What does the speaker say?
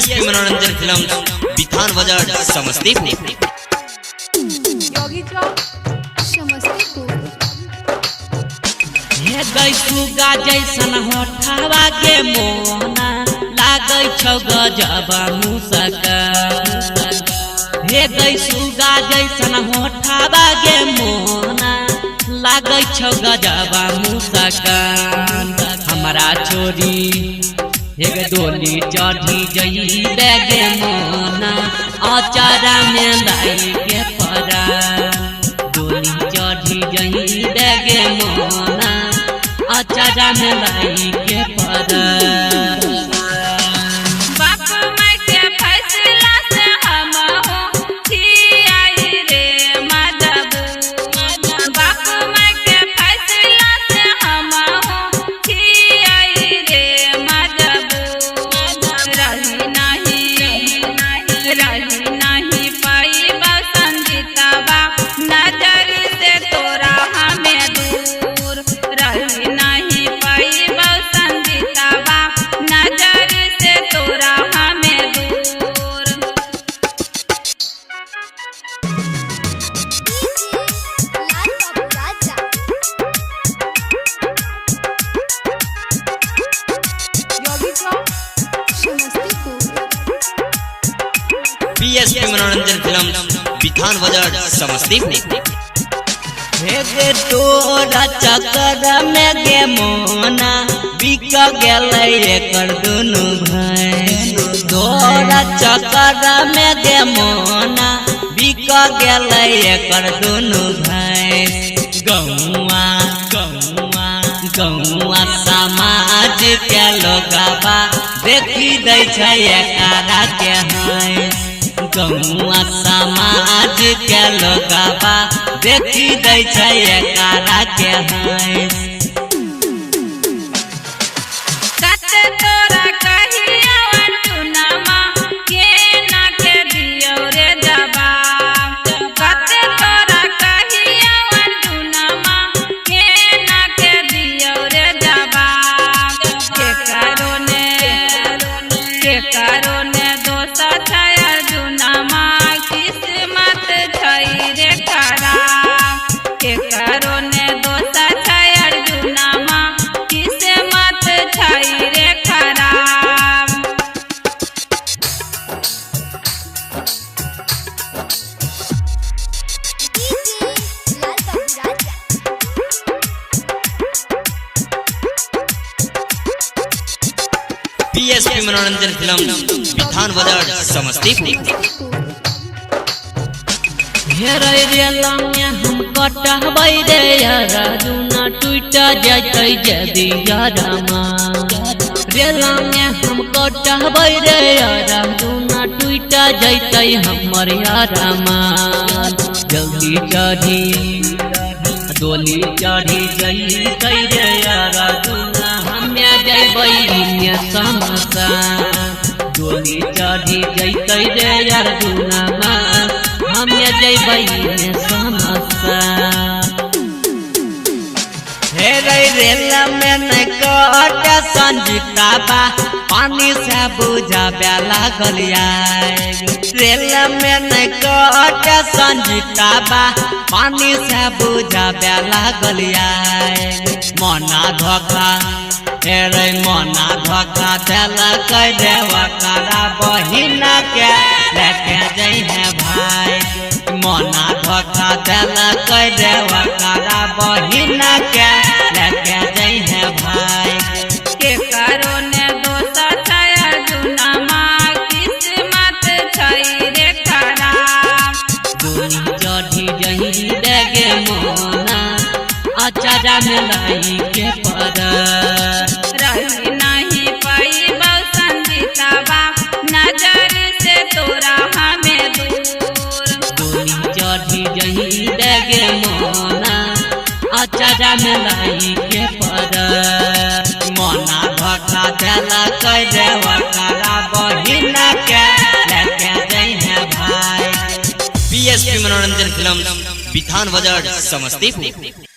BSP मनोरंजन film Bithan बाजार समस्तीपुर। सुगा जैसन होठवा के मोना लागै छौ गजबा मुसका। हे गई सुगा जैसन होठवा के मोना लागै छौ गजबा मुसका। हमारा छोरी एक डोली चढ़ी जई बेगे मोना अचारा में लाई के परा। डोली चढ़ी जई बेगे मोना अचारा में लाई के परा। बीएसपी मनोरंजन फिल्म बिथान बाजार समस्तीपुर। तोरा चक्कर में गे मोना बिक गेलै एकर दुनू भाई। तोरा चक्कर में गे मोना बिक गेलै एकर दुनू भाई। गौआ गौआ गौआ समाज के लोगवा देखी दै छै एकरा के है। गौआ समाज के लोगवा देखी दै छै एकरा के है। बीएसपी मनोरंजन फिल्म बिथान बाजार समस्तीपुर। हेरै रेला में हम कटबै रे यारा दुना टूट जैतै जदी यारमा। रेला में हम कटबै रे यारा दुना टूट जैतै हमर यारमा। जल्दी चढ़ी डोली चढ़ी जैतै रे यारा दुना हमे जैबै इन्ने समसा। डोली चढ़ी जैतै रे यार दुना हमे जैबै इन्ने समसा। हेरै रेल में नहीं कट संजीता बा पानी से बुझाबे लागल। रेल में नहीं कट संजीता बा पानी से बुझाबे लागल। मना धोखा हेरै मना धोखा देलक देवकरा बहिना के लेके जइहे भाई। मना धोखा देलक देवकरा बहिना के लेके जइहे भाई। के करो ने दोसर छाया जुनामा किस्मत छै रे खराब। डोली चढ़ी जही देगे मोना अचारा में लाई के परा। रही नहीं पाइबौ संजीतावा नजर से तोरा हमें दूर। डोली चढ़ी जही देगे मोना अचारा में लाई के परा। मना धोखा देलक देवकरा बहिना के लेके जइहे भाई। बीएसपी मनोरंजन फिल्म बिथान बाजार समस्तीपुर।